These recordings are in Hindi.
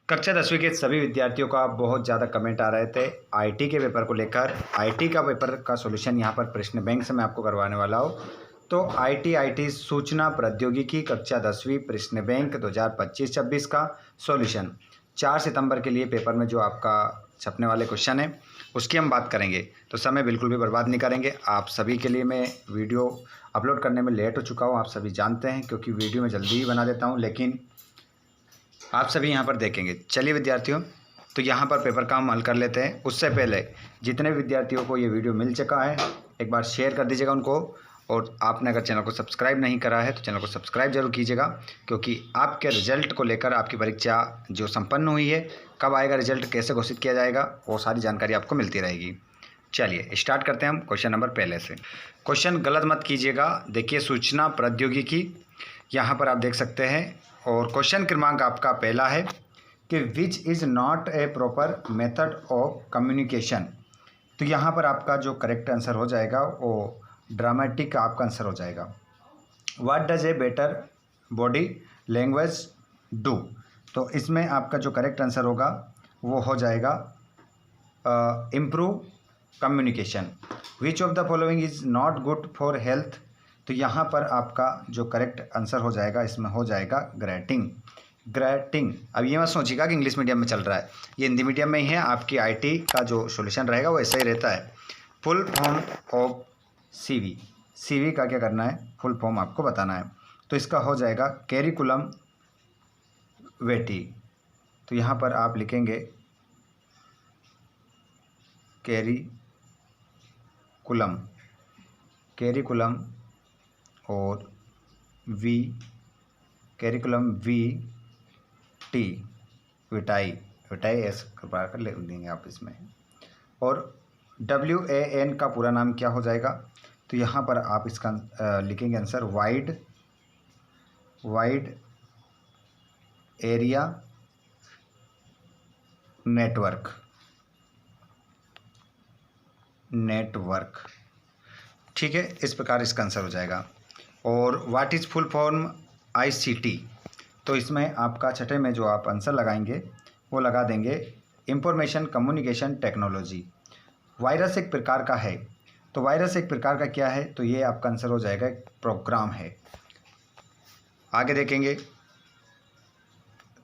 कक्षा 10वीं के सभी विद्यार्थियों का बहुत ज़्यादा कमेंट आ रहे थे आईटी के पेपर को लेकर। आईटी का पेपर का सॉल्यूशन यहाँ पर प्रश्न बैंक से मैं आपको करवाने वाला हूँ। तो आईटी सूचना प्रौद्योगिकी कक्षा 10वीं प्रश्न बैंक 2025-26 का सॉल्यूशन 4 सितंबर के लिए पेपर में जो आपका छपने वाले क्वेश्चन है उसकी हम बात करेंगे। तो समय बिल्कुल भी बर्बाद नहीं करेंगे। आप सभी के लिए मैं वीडियो अपलोड करने में लेट हो चुका हूँ, आप सभी जानते हैं, क्योंकि वीडियो मैं जल्दी ही बना देता हूँ, लेकिन आप सभी यहाँ पर देखेंगे। चलिए विद्यार्थियों, तो यहाँ पर पेपर का हम हल कर लेते हैं। उससे पहले जितने विद्यार्थियों को ये वीडियो मिल चुका है एक बार शेयर कर दीजिएगा उनको, और आपने अगर चैनल को सब्सक्राइब नहीं करा है तो चैनल को सब्सक्राइब जरूर कीजिएगा, क्योंकि आपके रिजल्ट को लेकर आपकी परीक्षा जो संपन्न हुई है, कब आएगा रिजल्ट, कैसे घोषित किया जाएगा, वो सारी जानकारी आपको मिलती रहेगी। चलिए स्टार्ट करते हैं हम क्वेश्चन नंबर पहले से। क्वेश्चन गलत मत कीजिएगा। देखिए, सूचना प्रौद्योगिकी यहाँ पर आप देख सकते हैं, और क्वेश्चन क्रमांक आपका पहला है कि which is not a proper method of communication. तो यहाँ पर आपका जो करेक्ट आंसर हो जाएगा वो ड्रामेटिक का आपका आंसर हो जाएगा। What does a better body language do. तो इसमें आपका जो करेक्ट आंसर होगा वो हो जाएगा improve communication. Which of the following is not good for health. तो यहाँ पर आपका जो करेक्ट आंसर हो जाएगा इसमें हो जाएगा ग्रेटिंग। ग्रेटिंग। अब ये मत सोचिएगा कि इंग्लिश मीडियम में चल रहा है, ये हिंदी मीडियम में ही है। आपकी आईटी का जो सॉल्यूशन रहेगा वो ऐसा ही रहता है। Full form of CV. CV का क्या करना है, फुल फॉर्म आपको बताना है। तो इसका हो जाएगा कैरिकुलम वेटी। तो यहाँ पर आप लिखेंगे कैरिकुलम, कैरिकुलम और वी, कैरिकुलम वी टी, विटाई, विटाई ऐसे करवा कर ले देंगे आप इसमें। और WAN का पूरा नाम क्या हो जाएगा, तो यहाँ पर आप इसका लिखेंगे आंसर वाइड एरिया नेटवर्क। ठीक है, इस प्रकार इसका आंसर हो जाएगा। और what is full form ICT। तो इसमें आपका छठे में जो आप आंसर लगाएंगे वो लगा देंगे इंफॉर्मेशन कम्युनिकेशन टेक्नोलॉजी। वायरस एक प्रकार का है। तो वायरस एक प्रकार का क्या है, तो ये आपका आंसर हो जाएगा एक प्रोग्राम है। आगे देखेंगे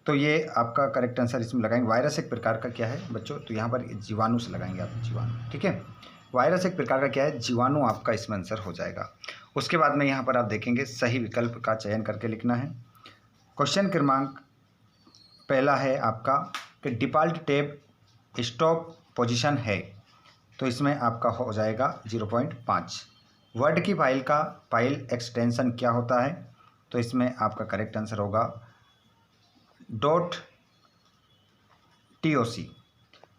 तो ये आपका करेक्ट आंसर इसमें लगाएंगे वायरस एक प्रकार का क्या है बच्चों, तो यहाँ पर जीवाणु से लगाएंगे आप, जीवाणु। ठीक है, वायरस एक प्रकार का क्या है, जीवाणु आपका इसमें आंसर हो जाएगा। उसके बाद में यहाँ पर आप देखेंगे सही विकल्प का चयन करके लिखना है। क्वेश्चन क्रमांक पहला है आपका कि डिफ़ॉल्ट टैब स्टॉप पोजीशन है। तो इसमें आपका हो जाएगा 0.5। वर्ड की फाइल का फाइल एक्सटेंशन क्या होता है, तो इसमें आपका करेक्ट आंसर होगा .toc।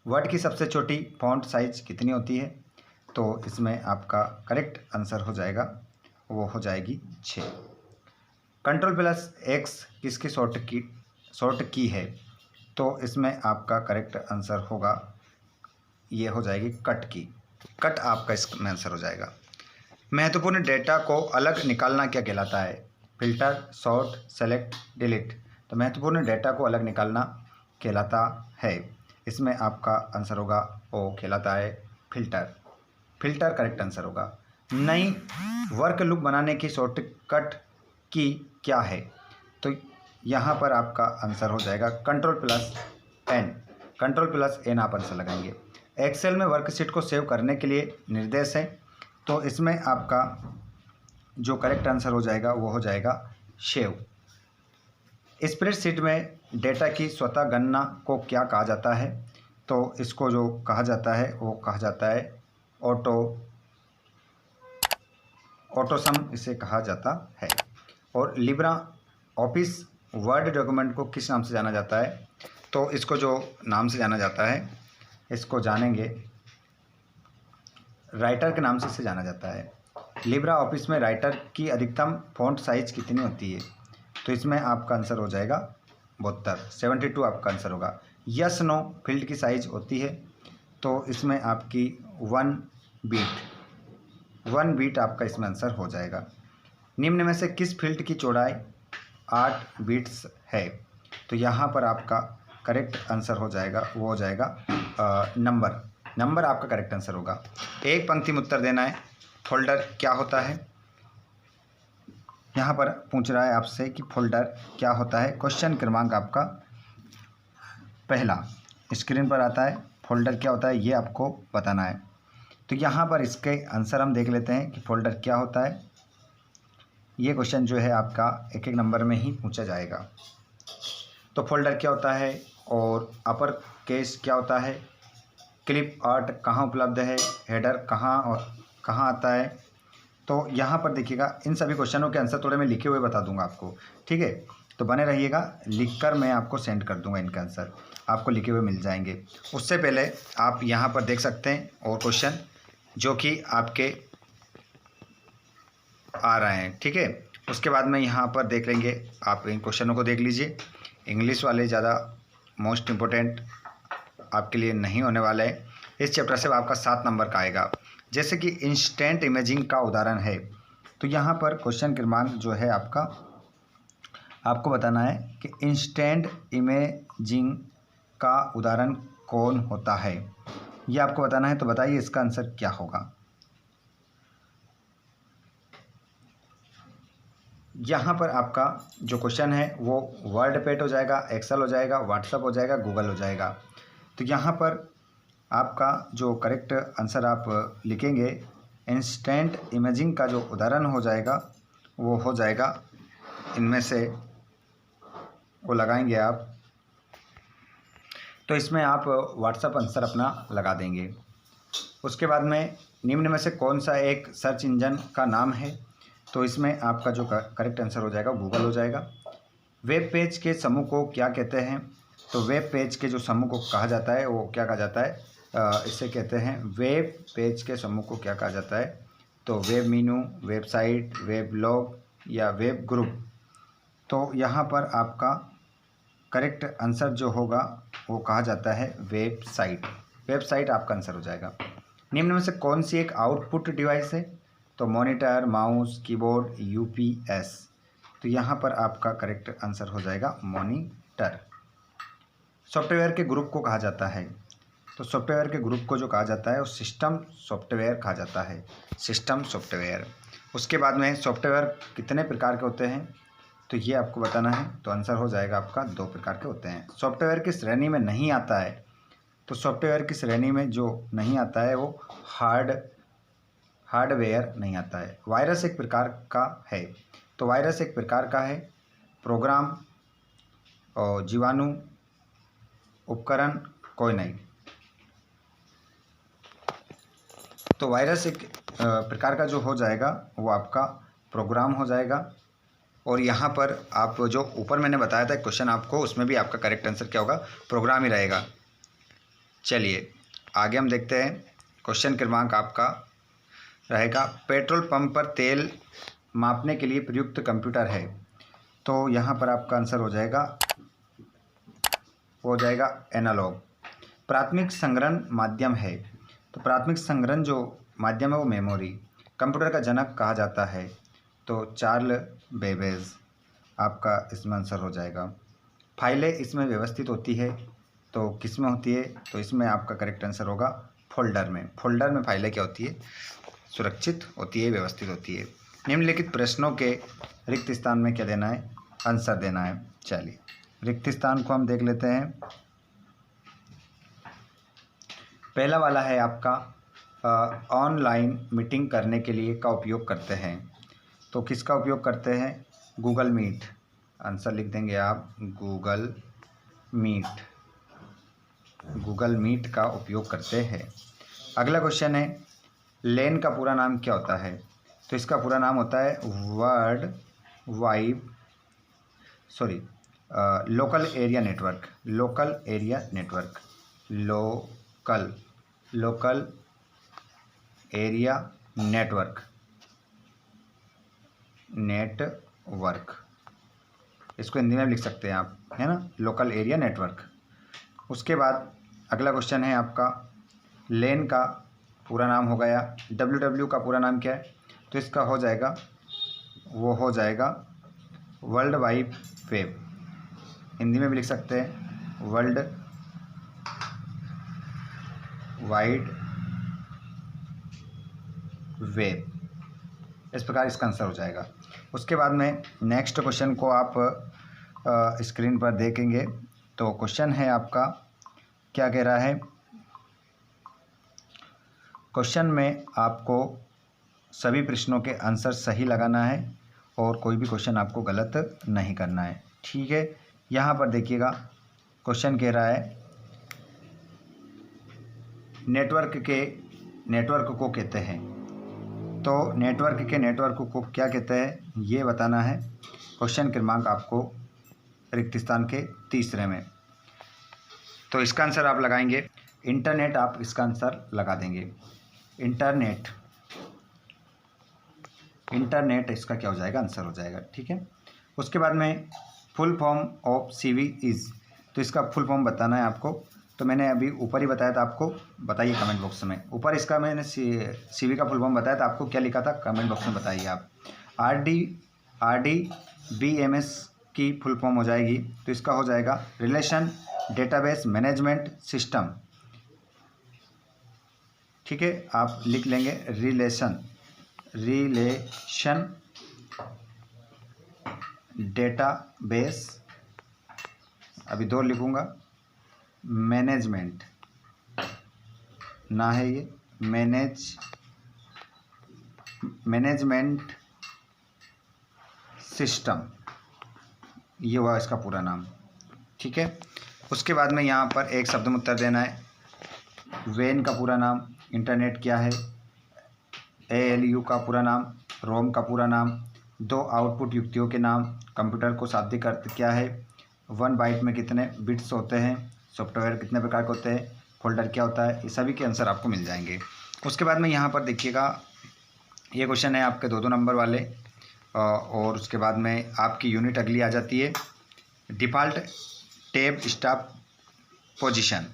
वर्ड की सबसे छोटी फॉन्ट साइज कितनी होती है, तो इसमें आपका करेक्ट आंसर हो जाएगा, वो हो जाएगी 6। Ctrl+X किसकी शॉर्ट की है, तो इसमें आपका करेक्ट आंसर होगा, ये हो जाएगी कट की। कट आपका इसमें आंसर हो जाएगा। महत्वपूर्ण डेटा को अलग निकालना क्या कहलाता है, फिल्टर, सॉर्ट, सेलेक्ट, डिलीट। तो महत्वपूर्ण डेटा को अलग निकालना कहलाता है। इसमें आपका आंसर होगा वो कहलाता है फिल्टर। फिल्टर करेक्ट आंसर होगा। नई वर्क लुक बनाने की शॉर्टकट की क्या है, तो यहाँ पर आपका आंसर हो जाएगा Ctrl+N। Ctrl+N आप आंसर लगाएंगे। एक्सेल में वर्कशीट को सेव करने के लिए निर्देश है, तो इसमें आपका जो करेक्ट आंसर हो जाएगा वो हो जाएगा सेव। स्प्रेडशीट में डेटा की स्वतः गणना को क्या कहा जाता है, तो इसको जो कहा जाता है वो कहा जाता है ऑटोसम इसे कहा जाता है। और लिब्रा ऑफिस वर्ड डॉक्यूमेंट को किस नाम से जाना जाता है, तो इसको जो नाम से जाना जाता है इसको जानेंगे राइटर के नाम से इसे जाना जाता है। लिब्रा ऑफिस में राइटर की अधिकतम फॉन्ट साइज कितनी होती है, तो इसमें आपका आंसर हो जाएगा 72 आपका आंसर होगा। यस नो फील्ड की साइज होती है, तो इसमें आपकी 1 बीट आपका इसमें आंसर हो जाएगा। निम्न में से किस फील्ड की चौड़ाई 8 बिट्स है, तो यहाँ पर आपका करेक्ट आंसर हो जाएगा वो हो जाएगा नंबर आपका करेक्ट आंसर होगा। एक पंक्ति में उत्तर देना है। फोल्डर क्या होता है, यहाँ पर पूछ रहा है आपसे कि फोल्डर क्या होता है। क्वेश्चन क्रमांक आपका पहला स्क्रीन पर आता है। फोल्डर क्या होता है ये आपको बताना है। तो यहाँ पर इसके आंसर हम देख लेते हैं कि फोल्डर क्या होता है। ये क्वेश्चन जो है आपका एक एक नंबर में ही पूछा जाएगा। तो फोल्डर क्या होता है और अपर केस क्या होता है, क्लिप आर्ट कहाँ उपलब्ध है, हेडर कहाँ और कहाँ आता है। तो यहाँ पर देखिएगा इन सभी क्वेश्चनों के आंसर थोड़े मैं लिखे हुए बता दूंगा आपको, ठीक है। तो बने रहिएगा, लिखकर मैं आपको सेंड कर दूंगा, इनके आंसर आपको लिखे हुए मिल जाएंगे। उससे पहले आप यहाँ पर देख सकते हैं और क्वेश्चन जो कि आपके आ रहे हैं, ठीक है। उसके बाद में यहाँ पर देख लेंगे, आप इन क्वेश्चनों को देख लीजिए। इंग्लिश वाले ज़्यादा मोस्ट इम्पोर्टेंट आपके लिए नहीं होने वाले हैं। इस चैप्टर से आपका 7 नंबर का आएगा। जैसे कि इंस्टेंट इमेजिंग का उदाहरण है, तो यहाँ पर क्वेश्चन क्रमांक जो है आपका आपको बताना है कि इंस्टेंट इमेजिंग का उदाहरण कौन होता है, ये आपको बताना है। तो बताइए इसका आंसर क्या होगा। यहाँ पर आपका जो क्वेश्चन है वो वर्ड पैड हो जाएगा, एक्सेल हो जाएगा, व्हाट्सएप हो जाएगा, गूगल हो जाएगा। तो यहाँ पर आपका जो करेक्ट आंसर आप लिखेंगे, इंस्टेंट इमेजिंग का जो उदाहरण हो जाएगा वो हो जाएगा इनमें से, वो लगाएंगे आप। तो इसमें आप व्हाट्सएप आंसर अपना लगा देंगे। उसके बाद में निम्न में से कौन सा एक सर्च इंजन का नाम है, तो इसमें आपका जो करेक्ट आंसर हो जाएगा गूगल हो जाएगा। वेब पेज के समूह को क्या कहते हैं, तो वेब पेज के जो समूह को कहा जाता है वो क्या कहा जाता है, इसे कहते हैं वेब पेज के समूह को क्या कहा जाता है, तो वेब मेनू, वेबसाइट, वेब ब्लॉग या वेब ग्रुप। तो यहाँ पर आपका करेक्ट आंसर जो होगा वो कहा जाता है वेबसाइट। वेबसाइट आपका आंसर हो जाएगा। निम्न में से कौन सी एक आउटपुट डिवाइस है, तो मॉनिटर, माउस, कीबोर्ड, यूपीएस। तो यहाँ पर आपका करेक्ट आंसर हो जाएगा मॉनिटर। सॉफ्टवेयर के ग्रुप को कहा जाता है, तो सॉफ्टवेयर के ग्रुप को जो कहा जाता है वो सिस्टम सॉफ्टवेयर कहा जाता है, सिस्टम सॉफ्टवेयर। उसके बाद में सॉफ्टवेयर कितने प्रकार के होते हैं, तो ये आपको बताना है। तो आंसर हो जाएगा आपका 2 प्रकार के होते हैं। सॉफ्टवेयर की श्रेणी में नहीं आता है, तो सॉफ्टवेयर की श्रेणी में जो नहीं आता है वो हार्डवेयर नहीं आता है। वायरस एक प्रकार का है, तो वायरस एक प्रकार का है। प्रोग्राम और जीवाणु उपकरण कोई नहीं। तो वायरस एक प्रकार का जो हो जाएगा वो आपका प्रोग्राम हो जाएगा। और यहाँ पर आप जो ऊपर मैंने बताया था क्वेश्चन आपको, उसमें भी आपका करेक्ट आंसर क्या होगा, प्रोग्राम ही रहेगा। चलिए आगे हम देखते हैं। क्वेश्चन क्रमांक आपका रहेगा, पेट्रोल पंप पर तेल मापने के लिए प्रयुक्त कंप्यूटर है। तो यहाँ पर आपका आंसर हो जाएगा वो हो जाएगा एनालॉग। प्राथमिक संग्रहण माध्यम है, तो प्राथमिक संग्रहण जो माध्यम है वो मेमोरी। कंप्यूटर का जनक कहा जाता है, तो चार्ल्स बेबेज आपका इसमें आंसर हो जाएगा। फाइलें इसमें व्यवस्थित होती है, तो किस में होती है, तो इसमें आपका करेक्ट आंसर होगा फोल्डर में। फोल्डर में फाइलें क्या होती है, सुरक्षित होती है, व्यवस्थित होती है। निम्नलिखित प्रश्नों के रिक्त स्थान में क्या देना है, आंसर देना है। चलिए रिक्त स्थान को हम देख लेते हैं। पहला वाला है आपका ऑनलाइन मीटिंग करने के लिए का उपयोग करते हैं, तो किसका उपयोग करते हैं, गूगल मीट। आंसर लिख देंगे आप गूगल मीट, गूगल मीट का उपयोग करते हैं। अगला क्वेश्चन है, लेन का पूरा नाम क्या होता है, तो इसका पूरा नाम होता है local area network. Local area network, local area network, इसको हिंदी में लिख सकते हैं आप, है ना, लोकल एरिया नेटवर्क। उसके बाद अगला क्वेश्चन है आपका, लेन का पूरा नाम हो गया। डब्ल्यू का पूरा नाम क्या है, तो इसका हो जाएगा वो हो जाएगा वर्ल्ड वाइड वेब, हिंदी में भी लिख सकते हैं वर्ल्ड वाइड वेब, इस प्रकार इसका आंसर हो जाएगा। उसके बाद में नेक्स्ट क्वेश्चन को आप स्क्रीन पर देखेंगे तो क्वेश्चन है आपका, क्या कह रहा है, क्वेश्चन में आपको सभी प्रश्नों के आंसर सही लगाना है और कोई भी क्वेश्चन आपको गलत नहीं करना है, ठीक है। यहाँ पर देखिएगा क्वेश्चन कह रहा है नेटवर्क को कहते हैं, तो नेटवर्क के नेटवर्क को क्या कहते हैं ये बताना है। क्वेश्चन क्रमांक आपको रिक्त स्थान के तीसरे में, तो इसका आंसर आप लगाएंगे इंटरनेट, आप इसका आंसर लगा देंगे इंटरनेट इसका क्या हो जाएगा, आंसर हो जाएगा, ठीक है। उसके बाद में full form of CV is, तो इसका फुल फॉर्म बताना है आपको। तो मैंने अभी ऊपर ही बताया था आपको, बताइए कमेंट बॉक्स में। ऊपर इसका मैंने सीवी का फुल फॉर्म बताया था आपको, क्या लिखा था कमेंट बॉक्स में बताइए आप। RDBMS की फुल फॉर्म हो जाएगी, तो इसका हो जाएगा रिलेशन डेटाबेस मैनेजमेंट सिस्टम, ठीक है। आप लिख लेंगे रिलेशन डेटाबेस, अभी 2 लिखूँगा, मैनेजमेंट ना है ये, मैनेजमेंट सिस्टम, ये हुआ इसका पूरा नाम, ठीक है। उसके बाद में यहाँ पर एक शब्द में उत्तर देना है। वेन का पूरा नाम, इंटरनेट क्या है, ALU का पूरा नाम, रोम का पूरा नाम, 2 आउटपुट युक्तियों के नाम, कंप्यूटर को शाब्दिक अर्थ क्या है, 1 बाइट में कितने बिट्स होते हैं, सॉफ्टवेयर कितने प्रकार के होते हैं, फोल्डर क्या होता है, ये सभी के आंसर आपको मिल जाएंगे। उसके बाद में यहाँ पर देखिएगा ये क्वेश्चन है आपके 2-2 नंबर वाले, और उसके बाद में आपकी यूनिट अगली आ जाती है डिफ़ॉल्ट टैब स्टॉप पोजीशन।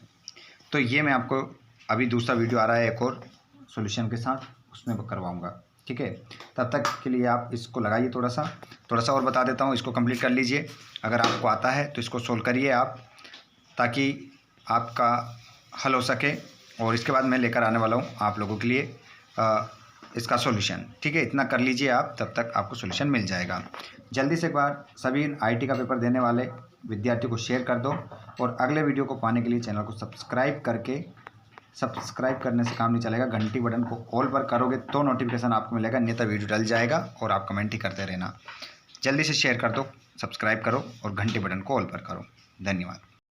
तो ये मैं आपको अभी दूसरा वीडियो आ रहा है एक और सॉल्यूशन के साथ, उसमें करवाऊंगा, ठीक है। तब तक के लिए आप इसको लगाइए, थोड़ा सा और बता देता हूँ, इसको कंप्लीट कर लीजिए। अगर आपको आता है तो इसको सोल्व करिए आप, ताकि आपका हल हो सके। और इसके बाद मैं लेकर आने वाला हूँ आप लोगों के लिए इसका सॉल्यूशन, ठीक है। इतना कर लीजिए आप, तब तक आपको सॉल्यूशन मिल जाएगा। जल्दी से एक बार सभी IT का पेपर देने वाले विद्यार्थियों को शेयर कर दो, और अगले वीडियो को पाने के लिए चैनल को सब्सक्राइब करने से काम नहीं चलेगा, घंटी बटन को ऑल पर करोगे तो नोटिफिकेशन आपको मिलेगा, अन्यथा वीडियो डल जाएगा और आप कमेंट ही करते रहना। जल्दी से शेयर कर दो, सब्सक्राइब करो और घंटी बटन को ऑल पर करो। धन्यवाद।